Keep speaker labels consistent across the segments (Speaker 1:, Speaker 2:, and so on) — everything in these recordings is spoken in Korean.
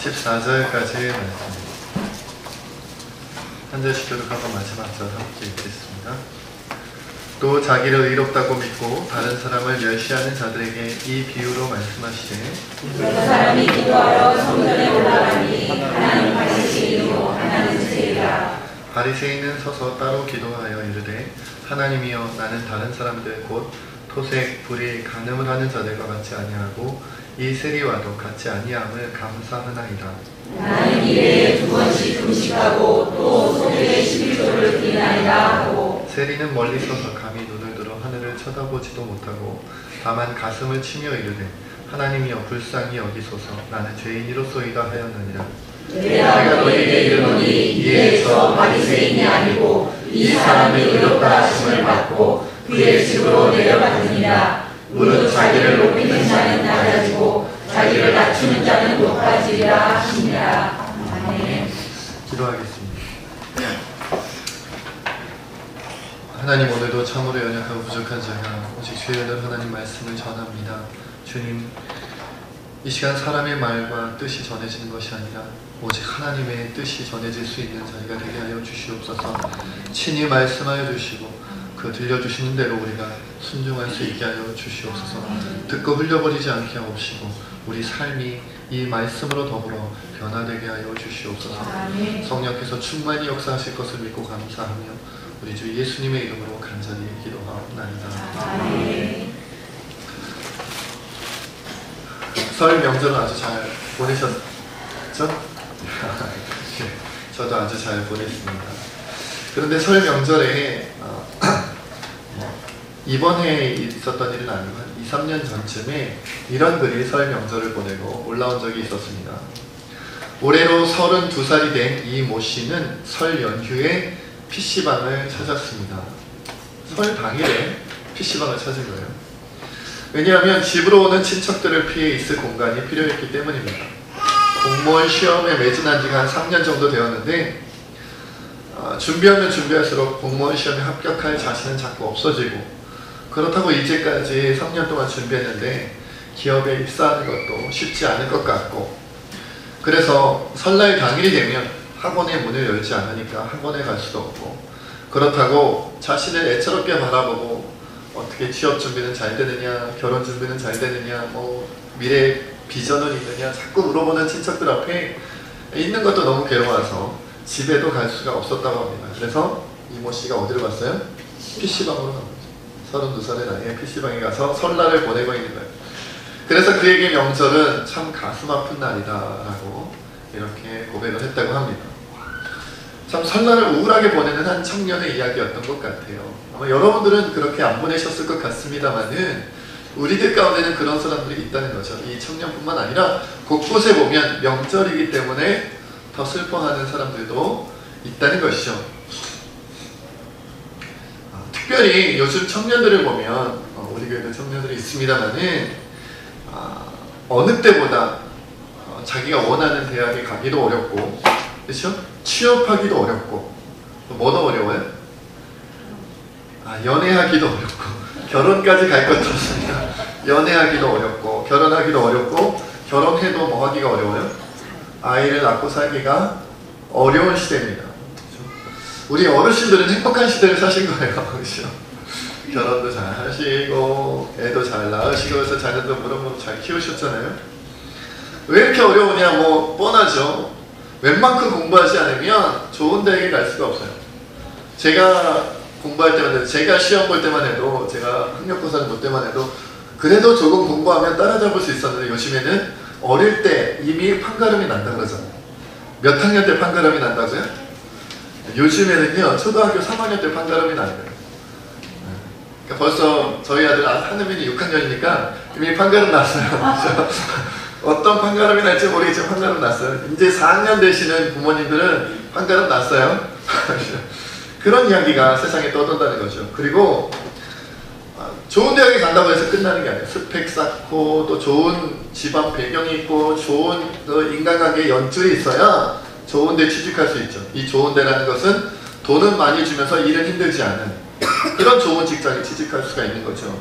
Speaker 1: 14절까지 말씀입니다. 한 절씩 교독하고 마지막 절 함께 읽겠습니다. 또 자기를 의롭다고 믿고 다른 사람을 멸시하는 자들에게 이 비유로 말씀하시되
Speaker 2: 그 사람이 기도하여 성전에 올라가니 하나는 바리새인이요 하나는 세리라.
Speaker 1: 바리새인은 서서 따로 기도하여 이르되 하나님이여 나는 다른 사람들 곧 토색, 불의, 간음을 하는 자들과 같이 아니하고 이 세리와도 같이 아니함을 감사하나이다.
Speaker 2: 나는 일에 2번씩 금식하고 또 소득의 11조를 드리나이다 하고.
Speaker 1: 세리는 멀리 서서 감히 눈을 들어 하늘을 쳐다보지도 못하고 다만 가슴을 치며 이르되 하나님이여 불쌍히 여기소서 나는 죄인이로소이다 하였느니라.
Speaker 2: 내가 너희에게 이르노니 이에 저 바리새인이 아니고 이 사람이 의롭다 하심을 받고 그의 집으로 내려갔느니라. 무릇 자기를 높이는 자는 낮아지고 자기를 낮추는 자는 높아지리라 하시니라. 아멘.
Speaker 1: 기도하겠습니다. 하나님, 오늘도 참으로 연약하고 부족한 저희가 오직 주의 은혜로 하나님 말씀을 전합니다. 주님, 이 시간 사람의 말과 뜻이 전해지는 것이 아니라 오직 하나님의 뜻이 전해질 수 있는 자리가 되게 하여 주시옵소서. 친히 말씀하여 주시고 그 들려주시는 대로 우리가 순종할 수 있게 하여 주시옵소서. 듣고 흘려버리지 않게 하옵시고 우리 삶이 이 말씀으로 더불어 변화되게 하여 주시옵소서. 성령께서 충만히 역사하실 것을 믿고 감사하며 우리 주 예수님의 이름으로 간절히 기도하옵나이다. 설 명절은 아주 잘 보내셨죠? 네, 저도 아주 잘 보냈습니다. 그런데 설 명절에 이번 해에 있었던 일은 아니고 한 2, 3년 전쯤에 이런 글이 설 명절을 보내고 올라온 적이 있었습니다. 올해로 32살이 된 이 모 씨는 설 연휴에 PC방을 찾았습니다. 설 당일에 PC방을 찾은 거예요. 왜냐하면 집으로 오는 친척들을 피해 있을 공간이 필요했기 때문입니다. 공무원 시험에 매진한 지가 한 3년 정도 되었는데 준비하면 준비할수록 공무원 시험에 합격할 자신은 자꾸 없어지고, 그렇다고 이제까지 3년 동안 준비했는데 기업에 입사하는 것도 쉽지 않을 것 같고, 그래서 설날 당일이 되면 학원의 문을 열지 않으니까 학원에 갈 수도 없고, 그렇다고 자신을 애처롭게 바라보고 어떻게 취업 준비는 잘 되느냐, 결혼 준비는 잘 되느냐, 미래 비전은 있느냐 자꾸 물어보는 친척들 앞에 있는 것도 너무 괴로워서 집에도 갈 수가 없었다고 합니다. 그래서 이모 씨가 어디로 갔어요? PC방으로 간 거죠. 32살의 나이에 PC방에 가서 설날을 보내고 있는 거예요. 그래서 그에게 명절은 참 가슴 아픈 날이다 라고 이렇게 고백을 했다고 합니다. 참 설날을 우울하게 보내는 한 청년의 이야기였던 것 같아요. 아마 여러분들은 그렇게 안 보내셨을 것 같습니다만은 우리들 가운데는 그런 사람들이 있다는 거죠. 이 청년뿐만 아니라 곳곳에 보면 명절이기 때문에 더 슬퍼하는 사람들도 있다는 것이죠. 특별히 요즘 청년들을 보면 우리 교회도 청년들이 있습니다만은 어느 때보다 자기가 원하는 대학에 가기도 어렵고, 그렇죠? 취업하기도 어렵고, 뭐도 어려워요? 연애하기도 어렵고, 결혼까지 갈 것도 없습니다. 연애하기도 어렵고, 결혼하기도 어렵고, 결혼해도 뭐 하기가 어려워요? 아이를 낳고 살기가 어려운 시대입니다. 우리 어르신들은 행복한 시대를 사신 거예요. 그렇죠? 결혼도 잘 하시고, 애도 잘 낳으시고, 그래서 자녀도 무럭무럭 잘 키우셨잖아요. 왜 이렇게 어려우냐? 뭐 뻔하죠. 웬만큼 공부하지 않으면 좋은 대학에 갈 수가 없어요. 제가 공부할 때만 해도, 제가 시험 볼 때만 해도, 제가 학력고사를 볼 때만 해도 그래도 조금 공부하면 따라잡을 수 있었는데, 요즘에는 어릴 때 이미 판가름이 난다 그러잖아요. 몇 학년 때 판가름이 난다고요? 요즘에는요 초등학교 3학년 때 판가름이 나는 거예요. 그러니까 벌써 저희 아들 한우민이 6학년이니까 이미 판가름 났어요. 어떤 판가름이 날지 모르겠지만 판가름 났어요. 이제 4학년 되시는 부모님들은 판가름 났어요. 그런 이야기가 세상에 떠돈다는 거죠. 그리고 좋은 대학에 간다고 해서 끝나는 게 아니에요. 스펙 쌓고 또 좋은 집안 배경이 있고 좋은 인간관계 연줄이 있어야 좋은 데 취직할 수 있죠. 이 좋은 데라는 것은 돈은 많이 주면서 일은 힘들지 않은 그런 좋은 직장에 취직할 수가 있는 거죠.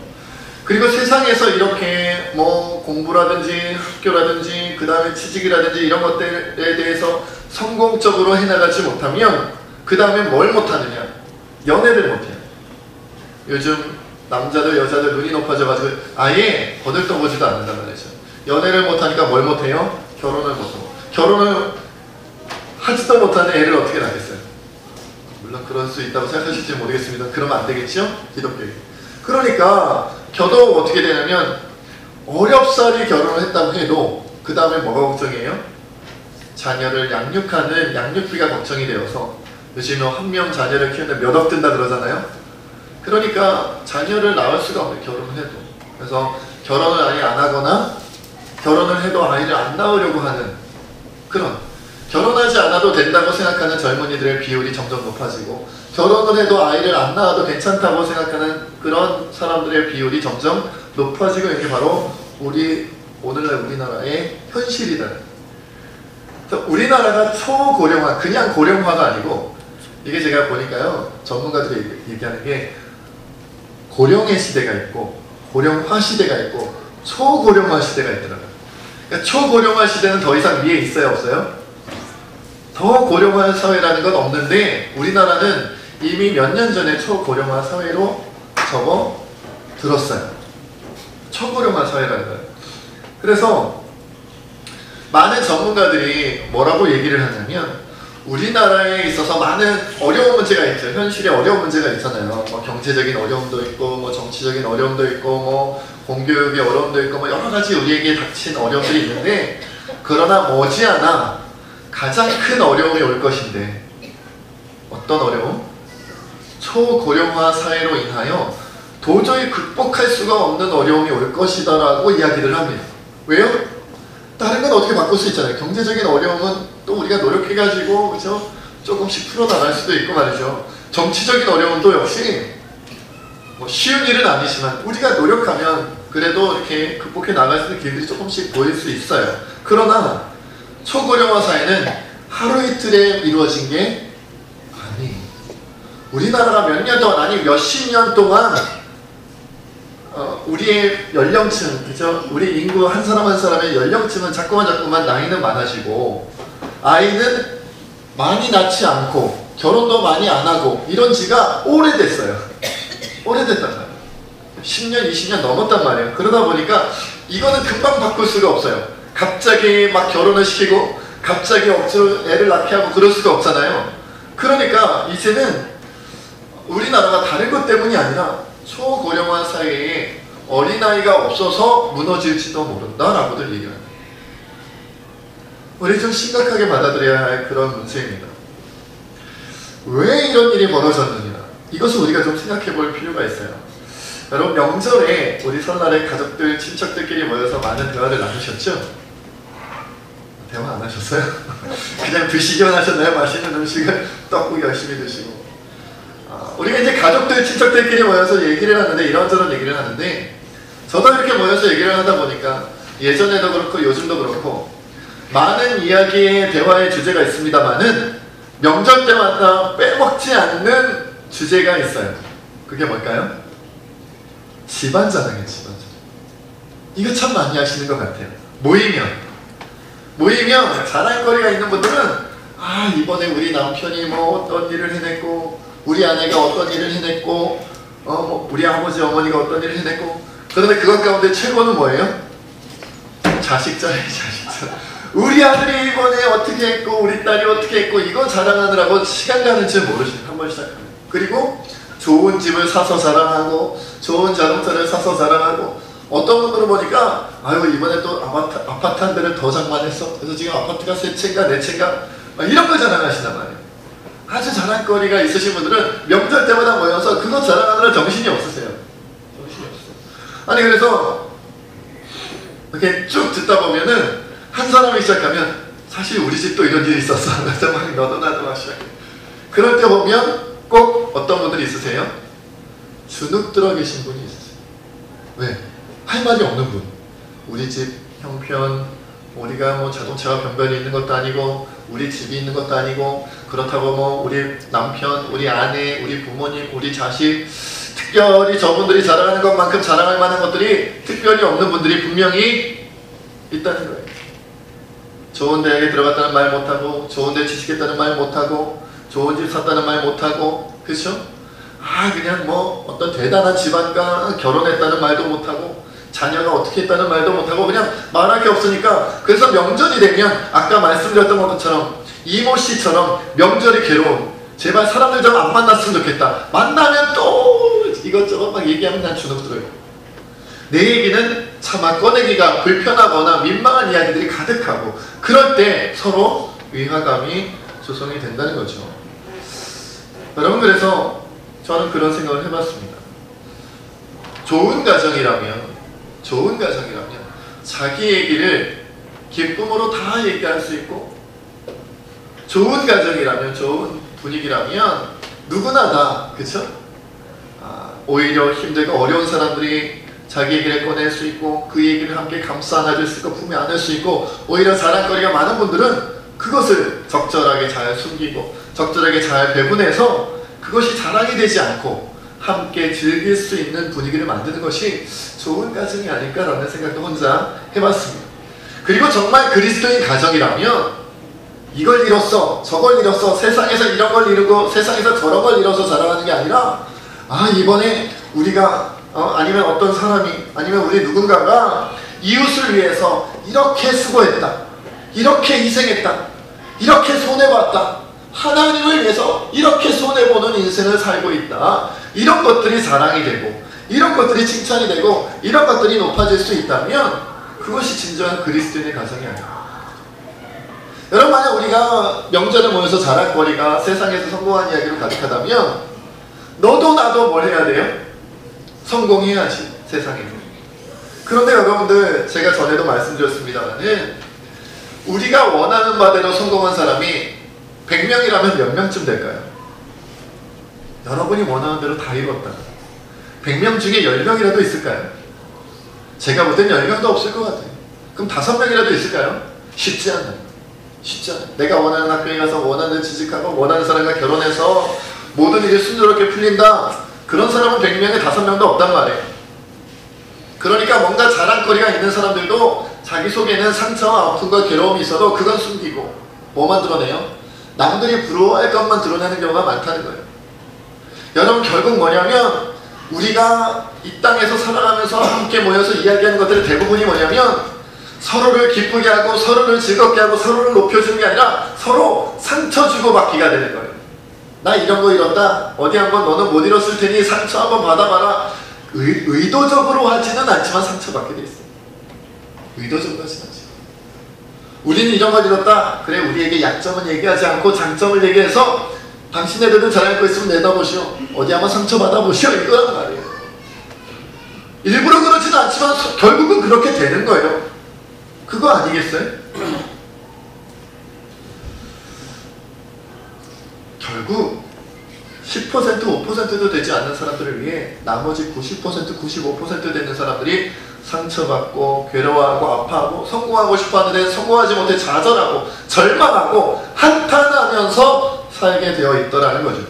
Speaker 1: 그리고 세상에서 이렇게 뭐 공부라든지 학교라든지 그 다음에 취직이라든지 이런 것들에 대해서 성공적으로 해나가지 못하면 그 다음에 뭘 못하느냐? 연애를 못해요. 요즘 남자들 여자들 눈이 높아져가지고 아예 거들떠보지도 않는단 말이죠. 연애를 못하니까 뭘 못해요? 결혼을 못하고. 결혼을 하지도 못하는 애를 어떻게 낳겠어요? 물론 그럴 수 있다고 생각하실지 모르겠습니다. 그러면 안 되겠죠? 기독교에. 그러니까 겨우 어떻게 되냐면 어렵사리 결혼을 했다고 해도 그 다음에 뭐가 걱정이에요? 자녀를 양육하는 양육비가 걱정이 되어서 요즘에 한 명 자녀를 키우는데 몇 억 든다 그러잖아요. 그러니까 자녀를 낳을 수가 없어요. 결혼을 해도. 그래서 결혼을 아예 안 하거나 결혼을 해도 아이를 안 낳으려고 하는 그런, 결혼하지 않아도 된다고 생각하는 젊은이들의 비율이 점점 높아지고 결혼을 해도 아이를 안 낳아도 괜찮다고 생각하는 그런 사람들의 비율이 점점 높아지고 있는 게 바로 오늘날 우리나라의 현실이다. 우리나라가 초고령화, 그냥 고령화가 아니고 이게 제가 보니까요, 전문가들이 얘기하는 게 고령의 시대가 있고 고령화 시대가 있고 초고령화 시대가 있더라고요. 그러니까 초고령화 시대는 더 이상 위에 있어요, 없어요? 더 고령화 사회라는 건 없는데 우리나라는 이미 몇 년 전에 초고령화 사회로 접어들었어요. 초고령화 사회라는 거예요. 그래서 많은 전문가들이 뭐라고 얘기를 하냐면 우리나라에 있어서 많은 어려운 문제가 있죠. 현실에 어려운 문제가 있잖아요. 뭐 경제적인 어려움도 있고 뭐 정치적인 어려움도 있고 뭐 공교육의 어려움도 있고 뭐 여러 가지 우리에게 닥친 어려움들이 있는데 그러나 머지않아 가장 큰 어려움이 올 것인데 어떤 어려움? 초고령화 사회로 인하여 도저히 극복할 수가 없는 어려움이 올 것이다 라고 이야기를 합니다. 왜요? 다른 건 어떻게 바꿀 수 있잖아요. 경제적인 어려움은 또 우리가 노력해가지고 그죠? 조금씩 풀어나갈 수도 있고 말이죠. 정치적인 어려움도 역시 뭐 쉬운 일은 아니지만 우리가 노력하면 그래도 이렇게 극복해 나갈 수 있는 길들이 조금씩 보일 수 있어요. 그러나 초고령화 사회는 하루 이틀에 이루어진 게 아니, 우리나라가 몇 년 동안 아니 몇십 년 동안 우리의 연령층, 그죠? 우리 인구 한 사람 한 사람의 연령층은 자꾸만 나이는 많아지고 아이는 많이 낳지 않고 결혼도 많이 안 하고 이런 지가 오래됐어요. 오래됐단 말이에요. 10년, 20년 넘었단 말이에요. 그러다 보니까 이거는 금방 바꿀 수가 없어요. 갑자기 막 결혼을 시키고 갑자기 억지로 애를 낳게 하고 그럴 수가 없잖아요. 그러니까 이제는 우리나라가 다른 것 때문이 아니라 초고령화 사회에 어린아이가 없어서 무너질지도 모른다라고들 얘기합니다. 우리 좀 심각하게 받아들여야 할 그런 문제입니다. 왜 이런 일이 벌어졌느냐, 이것을 우리가 좀 생각해 볼 필요가 있어요. 여러분, 명절에 우리 설날에 가족들, 친척들끼리 모여서 많은 대화를 나누셨죠? 대화 안 하셨어요? 그냥 드시기만 하셨나요? 맛있는 음식을 떡국 열심히 드시고. 우리가 이제 가족들, 친척들끼리 모여서 얘기를 하는데 이런저런 얘기를 하는데 저도 이렇게 모여서 얘기를 하다 보니까 예전에도 그렇고 요즘도 그렇고 많은 이야기의 대화의 주제가 있습니다만은 명절 때마다 빼먹지 않는 주제가 있어요. 그게 뭘까요? 집안 자랑이에요. 집안 자랑. 이거 참 많이 하시는 것 같아요. 모이면 자랑거리가 있는 분들은 이번에 우리 남편이 뭐 어떤 일을 해냈고 우리 아내가 어떤 일을 해냈고 우리 아버지 어머니가 어떤 일을 해냈고. 그런데 그것 가운데 최고는 뭐예요? 자식자예요. 자식자. 우리 아들이 이번에 어떻게 했고 우리 딸이 어떻게 했고 이거 자랑하느라고 시간 가는 줄 모르시는, 한번 시작합니다. 그리고 좋은 집을 사서 자랑하고 좋은 자동차를 사서 자랑하고 어떤 분들은 보니까 이번에 또 아파트 한 대를 더 장만했어. 그래서 지금 아파트가 세 채인가 네 채인가 이런 걸 자랑하신단 말이에요. 아주 자랑거리가 있으신 분들은 명절 때마다 모여서 그것 자랑하느라 정신이 없으세요. 정신이 없어요. 아니 그래서 이렇게 쭉 듣다 보면은 한 사람이 시작하면 사실 우리 집도 이런 일이 있었어. 그래서 막 너도 나도 막 시작해. 그럴 때 보면 꼭 어떤 분들이 있으세요? 주눅 들어 계신 분이 있으세요. 왜? 할 말이 없는 분. 우리 집 형편, 우리가 뭐 자동차가 변변히 있는 것도 아니고 우리 집이 있는 것도 아니고 그렇다고 뭐 우리 남편, 우리 아내, 우리 부모님, 우리 자식 특별히 저분들이 자랑하는 것만큼 자랑할 만한 것들이 특별히 없는 분들이 분명히 있다는 거예요. 좋은 대학에 들어갔다는 말 못하고, 좋은 데 취직했다는 말 못하고, 좋은 집 샀다는 말 못하고, 그렇죠? 그냥 뭐 어떤 대단한 집안과 결혼했다는 말도 못하고, 자녀가 어떻게 했다는 말도 못하고, 그냥 말할 게 없으니까. 그래서 명절이 되면 아까 말씀드렸던 것처럼 이모 씨처럼 명절이 괴로운, 제발 사람들 좀 안 만났으면 좋겠다. 만나면 또 이것저것 막 얘기하면 난 주눅 들어요. 내 얘기는 차마 꺼내기가 불편하거나 민망한 이야기들이 가득하고, 그럴 때 서로 위화감이 조성이 된다는 거죠. 여러분, 그래서 저는 그런 생각을 해봤습니다. 좋은 가정이라면 자기 얘기를 기쁨으로 다 얘기할 수 있고, 좋은 가정이라면, 좋은 분위기라면 누구나 다, 그쵸? 오히려 힘들고 어려운 사람들이 자기 얘기를 꺼낼 수 있고, 그 얘기를 함께 감싸 안아줄 수 있고, 품에 안을 수 있고, 오히려 자랑거리가 많은 분들은 그것을 적절하게 잘 숨기고 적절하게 잘 배분해서 그것이 자랑이 되지 않고 함께 즐길 수 있는 분위기를 만드는 것이 좋은 가정이 아닐까라는 생각도 혼자 해봤습니다. 그리고 정말 그리스도인 가정이라면 이걸 이뤘어, 저걸 이뤘어, 세상에서 이런 걸 이루고 세상에서 저런 걸 이뤄서 자랑하는 게 아니라, 이번에 우리가 아니면 어떤 사람이, 아니면 우리 누군가가 이웃을 위해서 이렇게 수고했다, 이렇게 희생했다, 이렇게 손해봤다, 하나님을 위해서 이렇게 손해보는 인생을 살고 있다, 이런 것들이 자랑이 되고, 이런 것들이 칭찬이 되고, 이런 것들이 높아질 수 있다면 그것이 진정한 그리스도인의 가정이 아닙니다. 여러분, 만약 우리가 명절에 모여서 자랑거리가 세상에서 성공한 이야기로 가득하다면 너도 나도 뭘 해야 돼요? 성공해야지, 세상에. 그런데 여러분들, 제가 전에도 말씀드렸습니다만은 우리가 원하는 바대로 성공한 사람이 100명이라면 몇 명쯤 될까요? 여러분이 원하는 대로 다 이뤘다. 100명 중에 10명이라도 있을까요? 제가 볼 땐 10명도 없을 것 같아요. 그럼 5명이라도 있을까요? 쉽지 않아요. 쉽지 않아요. 내가 원하는 학교에 가서 원하는 데 취직하고 원하는 사람과 결혼해서 모든 일이 순조롭게 풀린다. 그런 사람은 100명에 5명도 없단 말이에요. 그러니까 뭔가 자랑거리가 있는 사람들도 자기 속에는 상처와 아픔과 괴로움이 있어도 그건 숨기고 뭐만 드러내요? 남들이 부러워할 것만 드러내는 경우가 많다는 거예요. 여러분, 결국 뭐냐면 우리가 이 땅에서 살아가면서 함께 모여서 이야기하는 것들의 대부분이 뭐냐면 서로를 기쁘게 하고 서로를 즐겁게 하고 서로를 높여주는 게 아니라 서로 상처 주고받기가 되는 거예요. 나 이런 거 이뤘다, 어디 한번 너는 못 이뤘을 테니 상처 한번 받아봐라. 의도적으로 하지는 않지만 상처받게 돼 있어요. 의도적으로 하지는 않지. 우리는 이런 걸 이뤘다, 그래 우리에게 약점은 얘기하지 않고 장점을 얘기해서 당신네들도 잘할 거 있으면 내다보시오, 어디 한번 상처받아보시오, 이거란 말이에요. 일부러 그러지는 않지만 결국은 그렇게 되는 거예요. 그거 아니겠어요? 결국 10%, 5%도 되지 않는 사람들을 위해 나머지 90%, 95% 되는 사람들이 상처받고 괴로워하고 아파하고 성공하고 싶어하는데 성공하지 못해 좌절하고 절망하고 한탄하면서 살게 되어 있더라는 거죠.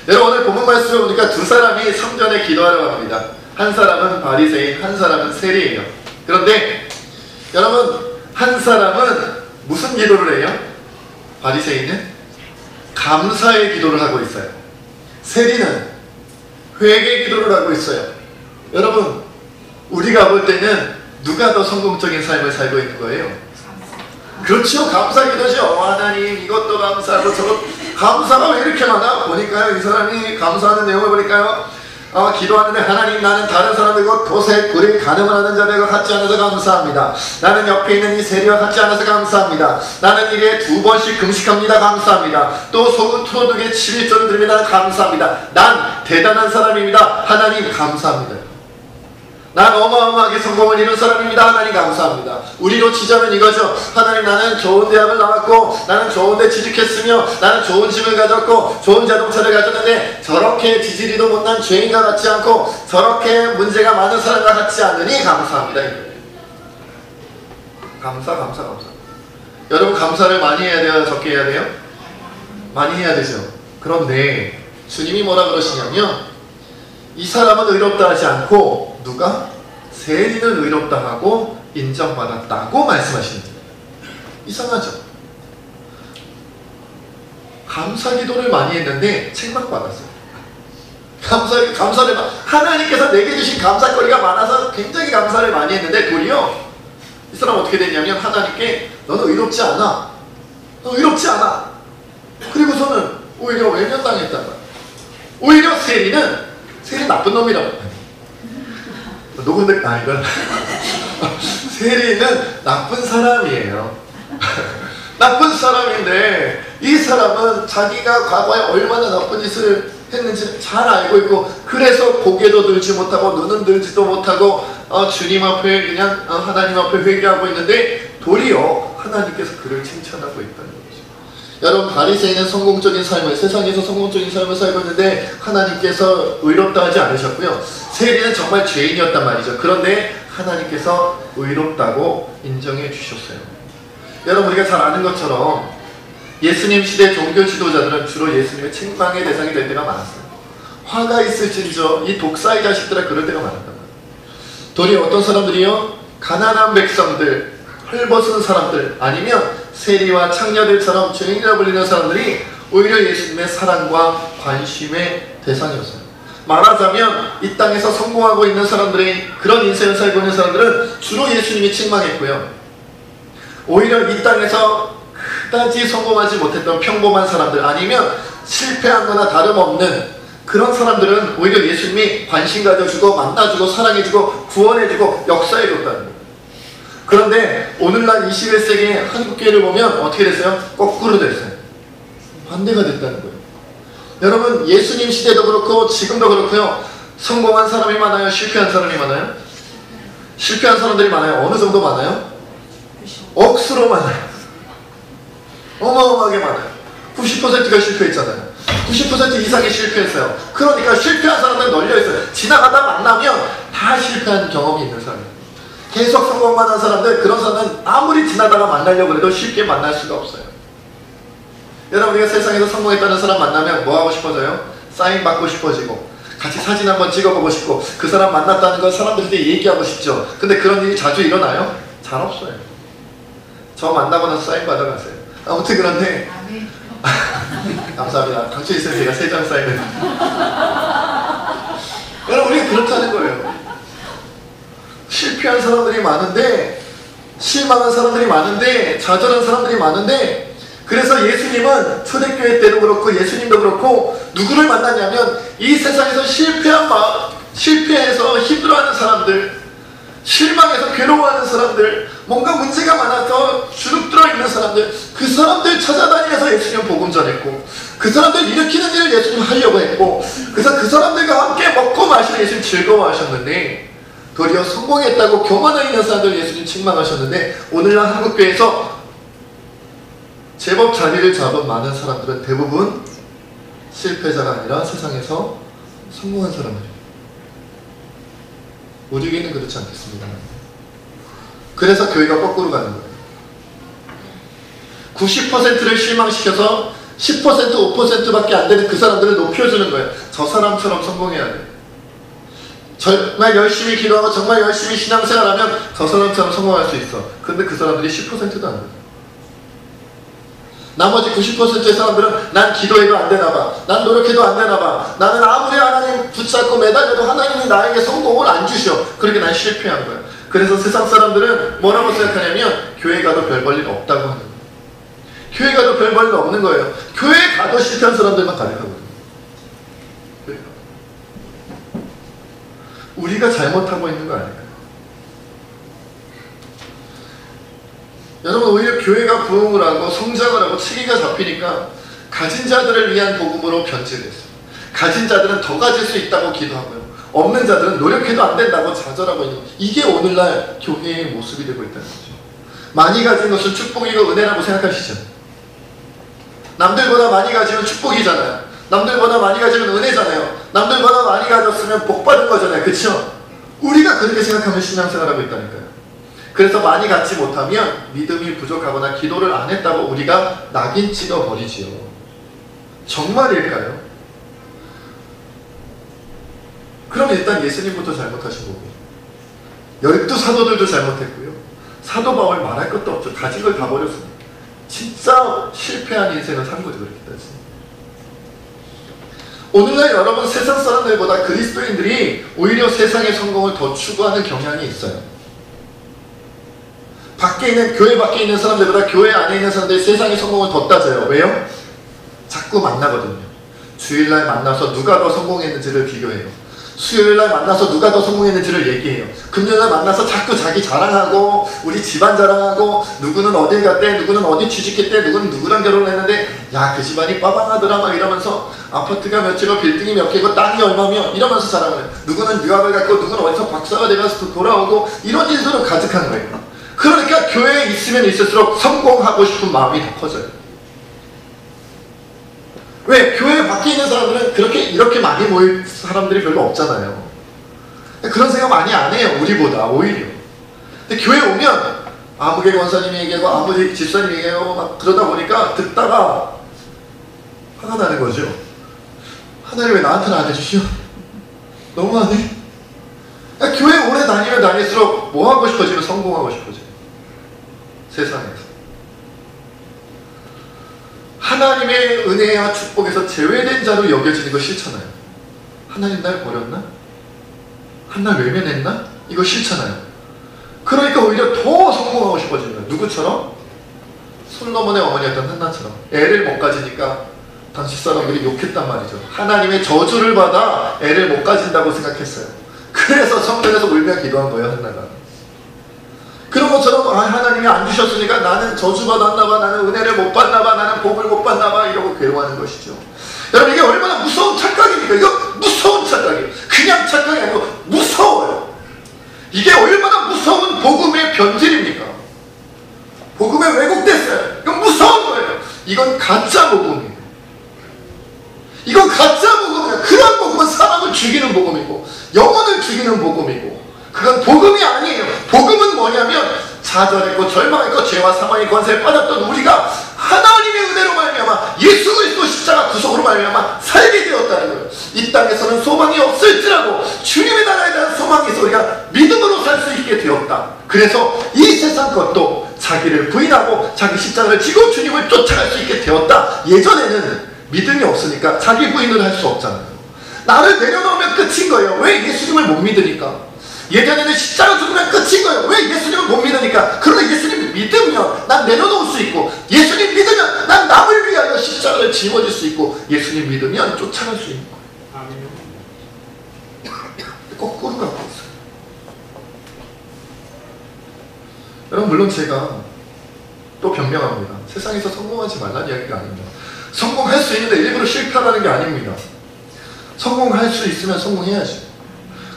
Speaker 1: 여러분, 오늘 본문 말씀을 보니까 두 사람이 성전에 기도하러 갑니다. 한 사람은 바리새인, 한 사람은 세리예요. 그런데 여러분, 한 사람은 무슨 기도를 해요? 바리새인은 감사의 기도를 하고 있어요. 세리는 회개 기도를 하고 있어요. 여러분, 우리가 볼 때는 누가 더 성공적인 삶을 살고 있는 거예요? 그렇죠, 감사 기도죠. 하나님 이것도 감사하고 저것, 감사가 왜 이렇게 많아? 보니까요, 이 사람이 감사하는 내용을 보니까요, 기도하는데 하나님, 나는 다른 사람들과 도색, 불임, 간음을 하는 자들과 같지 않아서 감사합니다. 나는 옆에 있는 이 세리와 같지 않아서 감사합니다. 나는 일에 2번씩 금식합니다. 감사합니다. 또 소득에 11조를 드립니다. 감사합니다. 난 대단한 사람입니다. 하나님 감사합니다. 난 어마어마하게 성공을 이룬 사람입니다. 하나님 감사합니다. 우리로 치자면 이거죠. 하나님, 나는 좋은 대학을 나왔고 나는 좋은 데 취직했으며 나는 좋은 집을 가졌고 좋은 자동차를 가졌는데 저렇게 지지리도 못난 죄인과 같지 않고 저렇게 문제가 많은 사람과 같지 않으니 감사합니다. 감사. 여러분, 감사를 많이 해야 돼요? 적게 해야 돼요? 많이 해야 되죠. 그런데 주님이 뭐라 그러시냐면 이 사람은 의롭다 하지 않고 누가? 세리는 의롭다 하고 인정받았다고 말씀하시는 거예요. 이상하죠? 감사 기도를 많이 했는데 책망받았어요. 감사를 하나님께서 내게 주신 감사거리가 많아서 굉장히 감사를 많이 했는데 도리어 이 사람 어떻게 됐냐면 하나님께 너는 의롭지 않아. 너 의롭지 않아. 그리고서는 오히려 외면당했단 말이야. 오히려 세리 나쁜 놈이라고. 누군데? 이건 세리는 나쁜 사람이에요. 나쁜 사람인데 이 사람은 자기가 과거에 얼마나 나쁜 짓을 했는지 잘 알고 있고 그래서 고개도 들지 못하고 눈은 들지도 못하고 주님 앞에 그냥 하나님 앞에 회개하고 있는데 도리어 하나님께서 그를 칭찬하고 있다는 거죠. 여러분 바리새인은 성공적인 삶을 세상에서 성공적인 삶을 살고 있는데 하나님께서 의롭다 하지 않으셨고요. 세리는 정말 죄인이었단 말이죠. 그런데 하나님께서 의롭다고 인정해 주셨어요. 여러분 우리가 잘 아는 것처럼 예수님 시대 종교 지도자들은 주로 예수님의 책망의 대상이 될 때가 많았어요. 화가 있을진저 이 독사의 자식들아 그럴 때가 많았단 말이에요. 도리어 어떤 사람들이요? 가난한 백성들, 헐벗은 사람들 아니면 세리와 창녀들처럼 죄인이라 불리는 사람들이 오히려 예수님의 사랑과 관심의 대상이었어요. 말하자면 이 땅에서 성공하고 있는 사람들이 그런 인생을 살고 있는 사람들은 주로 예수님이 책망했고요. 오히려 이 땅에서 그다지 성공하지 못했던 평범한 사람들 아니면 실패한 거나 다름없는 그런 사람들은 오히려 예수님이 관심 가져주고 만나주고 사랑해주고 구원해주고 역사해줬다는 거예요. 그런데 오늘날 21세기 한국교회를 보면 어떻게 됐어요? 거꾸로 됐어요. 반대가 됐다는 거예요. 여러분 예수님 시대도 그렇고 지금도 그렇고요. 성공한 사람이 많아요? 실패한 사람이 많아요? 실패한 사람들이 많아요? 어느 정도 많아요? 억수로 많아요. 어마어마하게 많아요. 90%가 실패했잖아요. 90% 이상이 실패했어요. 그러니까 실패한 사람들은 널려있어요. 지나가다 만나면 다 실패한 경험이 있는 사람이에요. 계속 성공만 한 사람들, 그런 사람은 아무리 지나다가 만나려고 해도 쉽게 만날 수가 없어요. 여러분 우리가 세상에서 성공했다는 사람 만나면 뭐 하고 싶어져요? 사인 받고 싶어지고 같이 사진 한번 찍어보고 싶고 그 사람 만났다는 걸 사람들한테 얘기하고 싶죠. 근데 그런 일이 자주 일어나요? 잘 없어요. 저 만나고 나서 사인 받아가세요. 아무튼 그런데 감사합니다. 강추 있으면 제가 3장 사인을 여러분 우리가 그렇다는 거예요. 실패한 사람들이 많은데 실망한 사람들이 많은데 좌절한 사람들이 많은데 그래서 예수님은 초대교회 때도 그렇고 예수님도 그렇고 누구를 만났냐면 이 세상에서 실패해서 힘들어하는 사람들 실망해서 괴로워하는 사람들 뭔가 문제가 많아서 주눅들어 있는 사람들 그 사람들 찾아다니면서 예수님 복음 전했고 그 사람들 일으키는 일을 예수님 하려고 했고 그래서 그 사람들과 함께 먹고 마시는 예수님 즐거워하셨는데 도리어 성공했다고 교만해 있는 사람들 예수님 책망하셨는데 오늘날 한국교회에서 제법 자리를 잡은 많은 사람들은 대부분 실패자가 아니라 세상에서 성공한 사람들입니다. 우리 교회는 그렇지 않겠습니다. 그래서 교회가 거꾸로 가는 거예요. 90%를 실망시켜서 10%, 5%밖에 안 되는 그 사람들을 높여주는 거예요. 저 사람처럼 성공해야 돼. 정말 열심히 기도하고 정말 열심히 신앙생활하면 저 사람처럼 성공할 수 있어. 근데 그 사람들이 10%도 안 돼요. 나머지 90%의 사람들은 난 기도해도 안 되나 봐. 난 노력해도 안 되나 봐. 나는 아무리 하나님 붙잡고 매달려도 하나님이 나에게 성공을 안 주셔. 그렇게 난 실패한 거야. 그래서 세상 사람들은 뭐라고 생각하냐면 교회 가도 별 볼일 없다고 하는 거예요. 교회 가도 별 볼일 없는 거예요. 교회 가도 실패한 사람들만 가득하거든요. 우리가 잘못하고 있는 거 아닐까요? 여러분 오히려 교회가 부흥을 하고 성장을 하고 체계가 잡히니까 가진 자들을 위한 복음으로 변질됐어요. 가진 자들은 더 가질 수 있다고 기도하고요. 없는 자들은 노력해도 안 된다고 좌절하고 있는 거예요. 이게 오늘날 교회의 모습이 되고 있다는 거죠. 많이 가진 것은 축복이고 은혜라고 생각하시죠? 남들보다 많이 가지면 축복이잖아요. 남들보다 많이 가지면 은혜잖아요. 남들보다 많이 가졌으면 복 받은 거잖아요. 그렇죠? 우리가 그렇게 생각하면 신앙생활하고 있다니까요. 그래서 많이 갖지 못하면 믿음이 부족하거나 기도를 안 했다고 우리가 낙인 찍어버리지요. 정말일까요? 그럼 일단 예수님부터 잘못하신 거고 12사도들도 잘못했고요. 사도 바울 말할 것도 없죠. 가진 걸 다 버렸습니다. 진짜 실패한 인생을 산 거죠. 그렇게 따지면. 오늘날 여러분 세상 사람들보다 그리스도인들이 오히려 세상의 성공을 더 추구하는 경향이 있어요. 밖에 있는 교회 밖에 있는 사람들보다 교회 안에 있는 사람들이 세상의 성공을 더 따져요. 왜요? 자꾸 만나거든요. 주일날 만나서 누가 더 성공했는지를 비교해요. 수요일날 만나서 누가 더 성공했는지를 얘기해요. 금요일날 만나서 자꾸 자기 자랑하고 우리 집안 자랑하고 누구는 어딜 갔대, 누구는 어디 취직했대, 누구는 누구랑 결혼했는데 야 그 집안이 빠방하더라 막 이러면서 아파트가 몇 채고 빌딩이 몇 개고 땅이 얼마며 이러면서 자랑을 해요. 누구는 유학을 갔고 누구는 어디서 박사가 돼가서 돌아오고 이런 일들로 가득한 거예요. 그러니까 교회에 있으면 있을수록 성공하고 싶은 마음이 더 커져요. 왜? 교회 밖에 있는 사람들은 이렇게 많이 모일 사람들이 별로 없잖아요. 그런 생각 많이 안 해요. 우리보다 오히려. 근데 교회 오면 아무개 권사님이 얘기하고 아무개 집사님이 얘기하고 막 그러다 보니까 듣다가 화가 나는 거죠. 하나님 왜 나한테는 안 해주시오? 너무하네. 교회 오래 다니면 다닐수록 뭐 하고 싶어지면 성공하고 싶어져요. 세상에서. 하나님의 은혜와 축복에서 제외된 자로 여겨지는 거 싫잖아요. 하나님 날 버렸나? 날 외면했나? 이거 싫잖아요. 그러니까 오히려 더 성공하고 싶어지는 거예요. 누구처럼? 솔로몬의 어머니였던 한나처럼. 애를 못 가지니까 당시 사람들이 욕했단 말이죠. 하나님의 저주를 받아 애를 못 가진다고 생각했어요. 그래서 성전에서 울며 기도한 거예요. 한나가. 그런 것처럼 하나님이 안 주셨으니까 나는 저주받았나봐, 나는 은혜를 못 받나봐, 나는 복을 못 받나봐 이러고 괴로워하는 것이죠. 여러분 이게 얼마나 무서운 착각입니까? 이거 무서운 착각이에요. 그냥 착각이 아니고 무서워요. 이게 얼마나 무서운 복음의 변질입니까? 복음에 왜곡됐어요. 이건 무서운 거예요. 이건 가짜 복음이에요. 이건 가짜 복음이에요. 그런 복음은 사람을 죽이는 복음이고 영혼을 죽이는 복음이고 그건 복음이 아니에요. 복음은 뭐냐면 좌절했고 절망했고 죄와 사망의 권세에 빠졌던 우리가 하나님의 은혜로 말미암아 예수 그리스도 십자가 구속으로 말미암아 살게 되었다는 거예요. 이 땅에서는 소망이 없을지라도 주님의 나라에 대한 소망이 있어 우리가 믿음으로 살 수 있게 되었다. 그래서 이 세상 것도 자기를 부인하고 자기 십자가를 지고 주님을 쫓아갈 수 있게 되었다. 예전에는 믿음이 없으니까 자기 부인을 할 수 없잖아요. 나를 내려놓으면 끝인 거예요. 왜? 예수님을 못 믿으니까. 예전에는 십자가 죽으면 끝인 거예요. 왜? 예수님을 못 믿으니까. 그러나 예수님 믿으면 난 내려놓을 수 있고 예수님 믿으면 난 남을 위하여 십자가를 짊어질 수 있고 예수님 믿으면 쫓아갈 수 있는 거예요. 아멘. 거꾸로 가고 있어요. 여러분 물론 제가 또 변명합니다. 세상에서 성공하지 말라는 이야기가 아닙니다. 성공할 수 있는데 일부러 실패하라는 게 아닙니다. 성공할 수 있으면 성공해야지.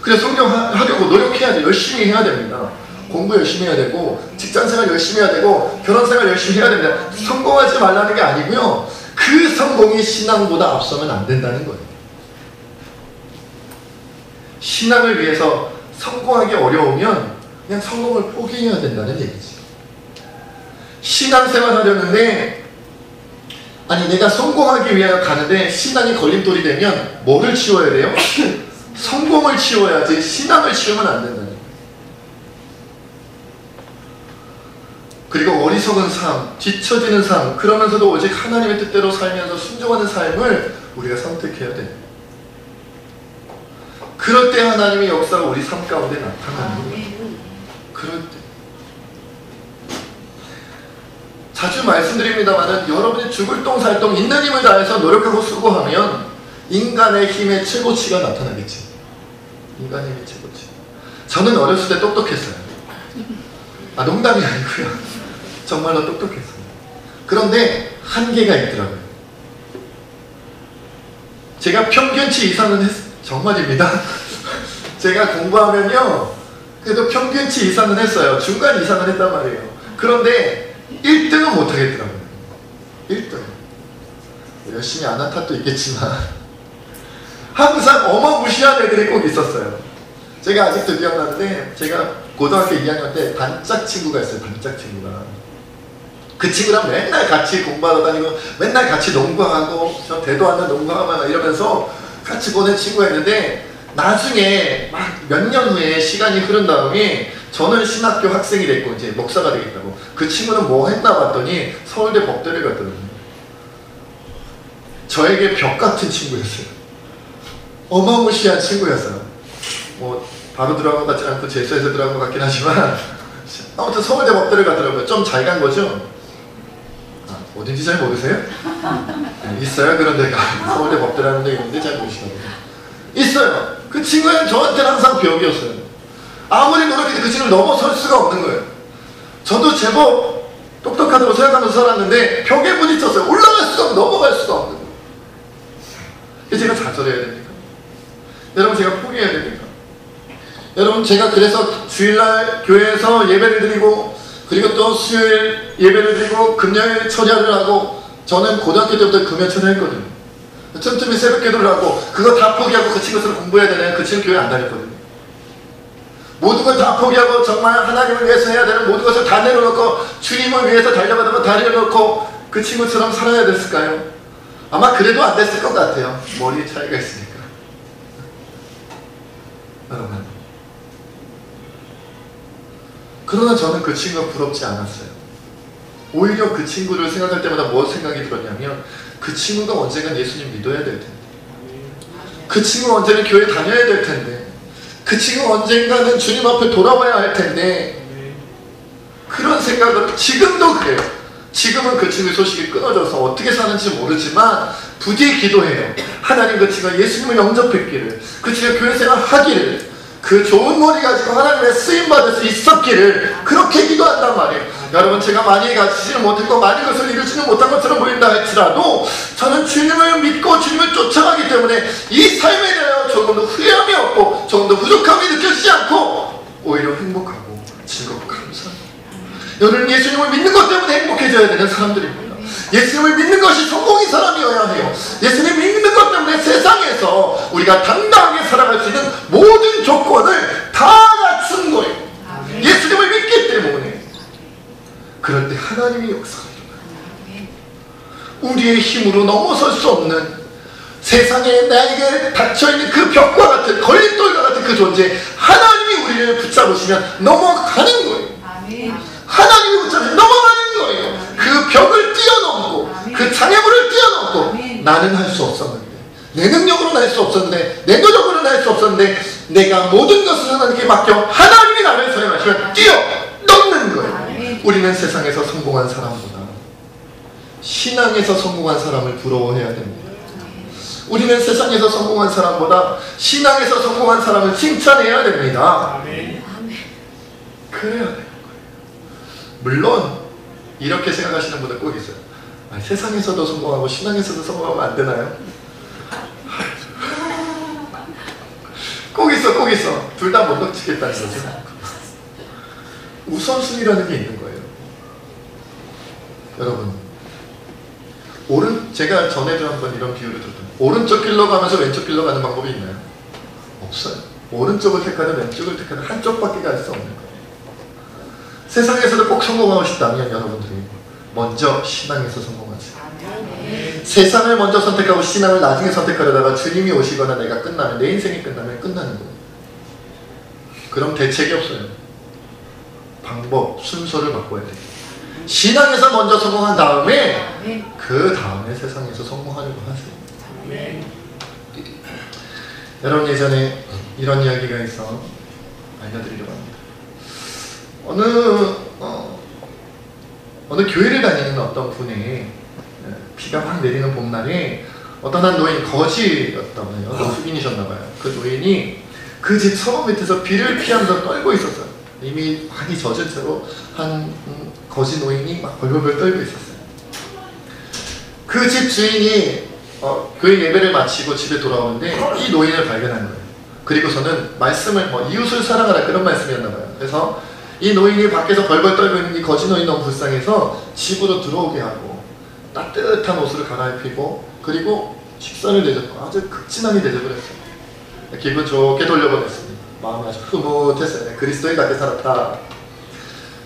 Speaker 1: 그래 성공하려고 노력해야지. 열심히 해야 됩니다. 공부 열심히 해야 되고 직장생활 열심히 해야 되고 결혼생활 열심히 해야 됩니다. 성공하지 말라는 게 아니고요. 그 성공이 신앙보다 앞서면 안 된다는 거예요. 신앙을 위해서 성공하기 어려우면 그냥 성공을 포기해야 된다는 얘기지. 신앙생활 하려는데 아니 내가 성공하기 위하여 가는데 신앙이 걸림돌이 되면 뭐를 치워야 돼요? 성공을 치워야지 신앙을 치우면 안 된다는 거예요. 그리고 어리석은 삶, 뒤처지는 삶, 그러면서도 오직 하나님의 뜻대로 살면서 순종하는 삶을 우리가 선택해야 돼요. 그럴 때 하나님의 역사가 우리 삶 가운데 나타나는 거예요. 그럴 때. 자주 말씀드립니다만 여러분이 죽을 똥 살 똥 있는 힘을 다해서 노력하고 수고하면 인간의 힘의 최고치가 나타나겠지. 인간의 힘의 최고치. 저는 어렸을 때 똑똑했어요. 농담이 아니고요. 정말로 똑똑했어요. 그런데 한계가 있더라고요. 제가 평균치 이상은 정말입니다. 제가 공부하면요 그래도 평균치 이상은 했어요. 중간 이상은 했단 말이에요. 그런데 1등은 못하겠더라고요. 1등. 열심히 안 한 탓도 있겠지만 항상 어마무시한 애들이 꼭 있었어요. 제가 아직도 기억나는데 제가 고등학교 2학년 때 단짝 친구가 있어요. 단짝 친구가. 그 친구랑 맨날 같이 공부하러 다니고 맨날 같이 농구하고 저 대도 않는 농구하고 이러면서 같이 보낸 친구가 있는데 나중에 막 몇 년 후에 시간이 흐른 다음에 저는 신학교 학생이 됐고 이제 목사가 되겠다고, 그 친구는 뭐 했나 봤더니 서울대 법대를 갔더라고요. 저에게 벽 같은 친구였어요. 어마무시한 친구였어요. 뭐 바로 들어간 것 같지 않고 재수해서 들어간 것 같긴 하지만 아무튼 서울대 법대를 갔더라고요. 좀 잘 간 거죠? 아, 어딘지 잘 모르세요? 있어요 그런 데가. 서울대 법대라는 데 있는데 잘 모르시더라고요. 있어요. 그 친구는 저한테는 항상 벽이었어요. 아무리 노력해도 그 친구를 넘어설 수가 없는 거예요. 저도 제법 똑똑하다고 생각하면서 살았는데 벽에 부딪혔어요. 올라갈 수가 없고 넘어갈 수가 없는 거예요. 제가 좌절해야 됩니까? 여러분 제가 포기해야 됩니까? 여러분 제가 그래서 주일날 교회에서 예배를 드리고 그리고 또 수요일 예배를 드리고 금요일 철야를 하고, 저는 고등학교 때부터 금요 철야했거든요. 틈틈이 새벽 기도를 하고 그거 다 포기하고 그 친구들을 공부해야 되나요? 그 친구 교회 안 다녔거든요. 모든 걸 다 포기하고 정말 하나님을 위해서 해야 되는 모든 것을 다 내려놓고 주님을 위해서 달려가다가 다 내려놓고 그 친구처럼 살아야 됐을까요? 아마 그래도 안 됐을 것 같아요. 머리 차이가 있으니까. 여러분, 그러나 저는 그 친구가 부럽지 않았어요. 오히려 그 친구를 생각할 때마다 뭐 생각이 들었냐면, 그 친구가 언젠간 예수님 믿어야 될 텐데, 그 친구가 언제는 교회 다녀야 될 텐데, 그 친구가 언젠가는 주님 앞에 돌아와야 할 텐데, 그런 생각을 지금도 그래요. 지금은 그 친구의 소식이 끊어져서 어떻게 사는지 모르지만 부디 기도해요. 하나님 그 친구가 예수님을 영접했기를, 그 친구가 교회생활 하기를, 그 좋은 머리 가지고 하나님의 쓰임받을 수 있었기를 그렇게 기도한단 말이에요. 여러분 제가 많이 가지지는 못했고 많은 것을 이루지는 못한 것처럼 보인다 할지라도 저는 주님을 믿고 주님을 쫓아가기 때문에 이 삶에 대하여 조금 더 후회함이 없고 조금 더 부족함이 느껴지지 않고 오히려 행복하고 즐겁고 감사합니다. 여러분 예수님을 믿는 것 때문에 행복해져야 되는 사람들입니다. 예수님을 믿는 것이 성공인 사람이어야 해요. 예수님 믿는 것 때문에 세상에서 우리가 당당하게 살아갈 수 있는 모든 조건을 다 갖춘 거예요. 예수님을 믿기 때문에. 그럴 때 하나님이 역사가 일어나요. 우리의 힘으로 넘어설 수 없는, 세상에 나에게 닫혀있는 그 벽과 같은, 걸림돌과 같은 그 존재, 하나님이 우리를 붙잡으시면 넘어가는 거예요. 하나님이 붙잡으시면 넘어가는 거예요. 그 벽을 뛰어넘고 그 장애물을 뛰어넘고, 나는 할 수 없었는데, 내 능력으로는 할 수 없었는데, 내 노력으로는 할 수 없었는데, 내가 모든 것을 하나님께 맡겨 하나님이 나를 사용하시면 뛰어넘는 거예요. 우리는 세상에서 성공한 사람보다 신앙에서 성공한 사람을 부러워해야 됩니다. 우리는 세상에서 성공한 사람보다 신앙에서 성공한 사람을 칭찬해야 됩니다. 그래야 돼요. 물론 이렇게 생각하시는 분들 꼭 있어요. 아니, 세상에서도 성공하고 신앙에서도 성공하면 안 되나요? 꼭 있어, 꼭 있어. 둘 다 못 놓치겠다는 거죠. 우선순위라는 게 있는 거예요. 여러분, 제가 전에도 한번 이런 비유를 들었던, 오른쪽 길로 가면서 왼쪽 길로 가는 방법이 있나요? 없어요. 오른쪽을 택하든 왼쪽을 택하든 한쪽밖에 갈 수 없는 거예요. 세상에서도 꼭 성공하고 싶다면 여러분들이 먼저 신앙에서 성공하세요. 세상을 먼저 선택하고 신앙을 나중에 선택하려다가 주님이 오시거나 내가 끝나면, 내 인생이 끝나면 끝나는 거예요. 그럼 대책이 없어요. 방법, 순서를 바꿔야 돼요. 신앙에서 먼저 성공한 다음에 그 다음에 세상에서 성공하려고 하세요. 여러분 예전에 이런 이야기가 있어 알려드리려고 합니다. 어느 교회를 다니는 어떤 분이 비가 막 내리는 봄날에 어떤 한 노인, 거지였다고 해요. 흑인이셨나봐요. 그 노인이 그 집 서원 밑에서 비를 피하면서 떨고 있었어요. 이미 많이 젖은 채로 한 거지 노인이 막 벌벌벌 떨고 있었어요. 그 집 주인이 교회 예배를 마치고 집에 돌아오는데 이 노인을 발견한 거예요. 그리고서는 말씀을 이웃을 사랑하라 그런 말씀이었나봐요. 그래서 이 노인이 밖에서 벌벌 떨고 있는 이 거지 노인 너무 불쌍해서 집으로 들어오게 하고 따뜻한 옷으로 갈아입히고 그리고 식사를 대접하고 아주 극진하게 대접을 했어요. 기분 좋게 돌려보냈습니다. 마음이 아주 흐뭇했어요. 그리스도인답게 살았다.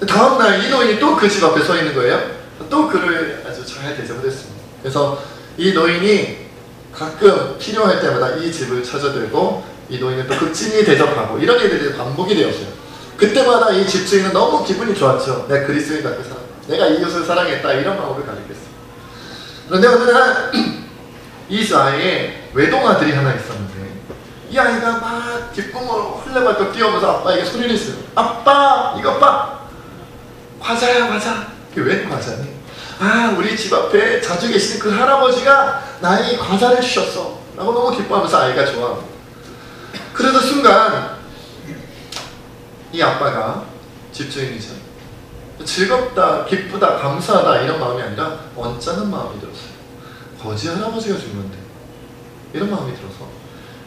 Speaker 1: 다음날 이 노인이 또 그 집 앞에 서 있는 거예요. 또 그를 아주 잘 대접을 했습니다. 그래서 이 노인이 가끔 필요할 때마다 이 집을 찾아들고 이 노인은 또 극진히 대접하고 이런 일들이 반복이 되었어요. 그때마다 이 집주인은 너무 기분이 좋았죠. 내가 그리스도인 같게 살았다. 내가 이웃을 사랑했다. 이런 마음을 가졌겠어요. 그런데 어느 날 이 아이의 외동아들이 하나 있었는데 이 아이가 막 뒷구멍으로 헐레벌떡 뛰어오면서 아빠에게 소리를 했어요. 아빠 이것 봐. 과자야 과자. 이게 왜 과자니? 아 우리 집 앞에 자주 계시는 그 할아버지가 나에게 과자를 주셨어 라고 너무 기뻐하면서 아이가 좋아합니다. 그래서 순간 이 아빠가 집주인이죠. 즐겁다, 기쁘다, 감사하다 이런 마음이 아니라 언짢은 마음이 들었어요. 거지 할아버지가 준 건데 이런 마음이 들어서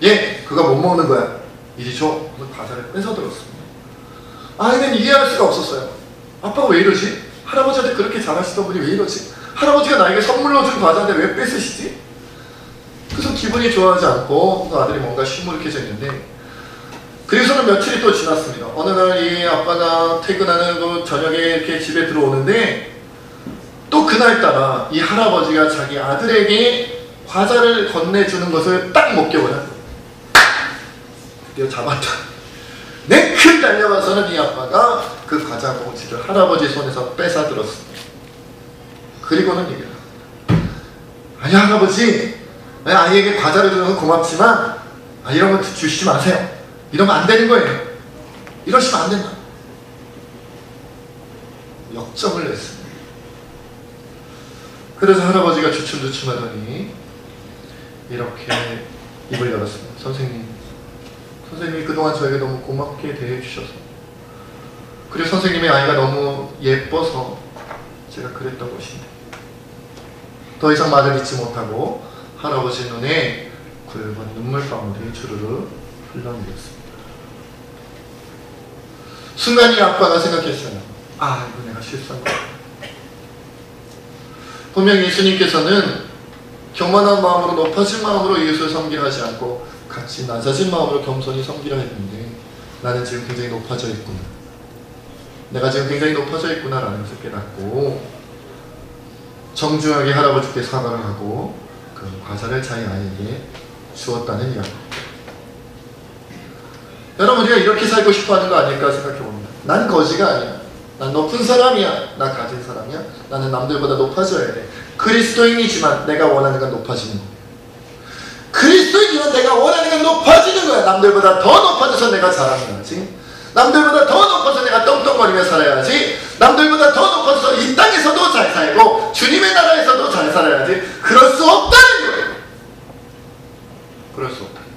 Speaker 1: 얘 그거 못 먹는 거야 이리 줘 하면 과자를 뺏어들었습니다. 아이는 이해할 수가 없었어요. 아빠가 왜 이러지? 할아버지한테 그렇게 잘하시던 분이 왜 이러지? 할아버지가 나에게 선물로 준 과자인데 왜 뺏으시지? 그래서 기분이 좋아하지 않고 그 아들이 뭔가 시무룩해져 있는데 그리고서는 며칠이 또 지났습니다. 어느 날 이 아빠가 퇴근하는 그 저녁에 이렇게 집에 들어오는데 또 그날따라 이 할아버지가 자기 아들에게 과자를 건네주는 것을 딱 목격을 하고 드디어 잡았다. 냉큼 달려와서는 이 아빠가 그 과자 봉지를 할아버지 손에서 뺏어들었습니다. 그리고는 얘기를 합니다. 아니 할아버지 아이에게 과자를 주는 건 고맙지만 이런 거 주시지 마세요. 이러면 안 되는 거예요. 이러시면 안 된다. 역정을 냈습니다. 그래서 할아버지가 주춤주춤하더니 이렇게 입을 열었습니다. 선생님이 그동안 저에게 너무 고맙게 대해주셔서 그리고 선생님의 아이가 너무 예뻐서 제가 그랬던 것인데 더 이상 말을 잇지 못하고 할아버지 눈에 굵은 눈물방울이 주르르 흘러내렸습니다. 순간 이 아빠가 생각했어요. 이거 내가 실수한 거야. 분명 예수님께서는 교만한 마음으로 높아진 마음으로 이웃을 섬기라 하지 않고 같이 낮아진 마음으로 겸손히 섬기라 했는데 나는 지금 굉장히 높아져 있구나. 내가 지금 굉장히 높아져 있구나 라는 것을 깨닫고 정중하게 할아버지께 사과를 하고 그 과자를 자기 아이에게 주었다는 이야기. 여러분 우리가 이렇게 살고 싶어하는 거 아닐까 생각해봅니다. 난 거지가 아니야. 난 높은 사람이야. 나 가진 사람이야. 나는 남들보다 높아져야 돼. 그리스도인이지만 내가 원하는 건 높아지는 거야. 그리스도인이지만 내가 원하는 건 높아지는 거야. 남들보다 더 높아져서 내가 자랑해야지. 남들보다 더 높아서 내가 떵떵거리며 살아야지. 남들보다 더 높아져서 이 땅에서도 잘 살고 주님의 나라에서도 잘 살아야지. 그럴 수 없다는 거예요. 그럴 수 없다는 거예요.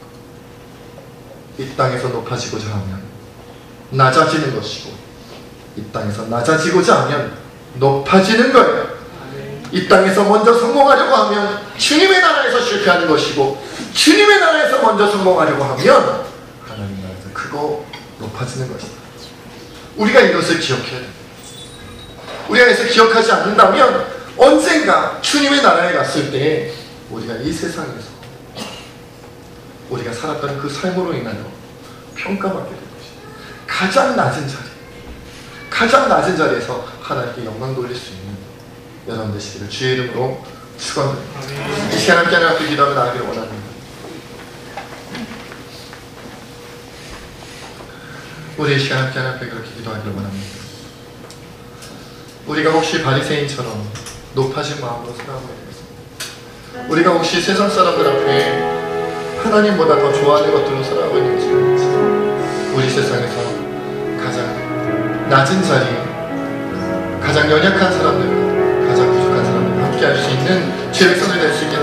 Speaker 1: 이 땅에서 높아지고자 하면 낮아지는 것이고 이 땅에서 낮아지고자 하면 높아지는 거예요. 이 땅에서 먼저 성공하려고 하면 주님의 나라에서 실패하는 것이고 주님의 나라에서 먼저 성공하려고 하면 하나님 나라에서 크고 높아지는 것이다. 우리가 이것을 기억해야 됩니다. 우리가 이것을 기억하지 않는다면 언젠가 주님의 나라에 갔을 때 우리가 이 세상에서 우리가 살았던 그 삶으로 인하여 평가받게 될 것이다. 가장 낮은 자리에서 하나님께 영광 돌릴 수 있는 여러분 되시기를 주의 이름으로 축원드립니다. 이 시간 함께 하나님 앞에 기도하며 나가기를 원합니다. 우리 이 시간 함께 하나님 앞에 그렇게 기도하기를 원합니다. 우리가 혹시 바리새인처럼 높아진 마음으로 살아가고 있습니다. 우리가 혹시 세상 사람들 앞에 하나님보다 더 좋아하는 것들로 살아가고 있는지 우리 세상에서 가장 낮은 자리에 가장 연약한 사람들, 가장 부족한 사람들 함께 할 수 있는 죄의 손을 낼 수 있게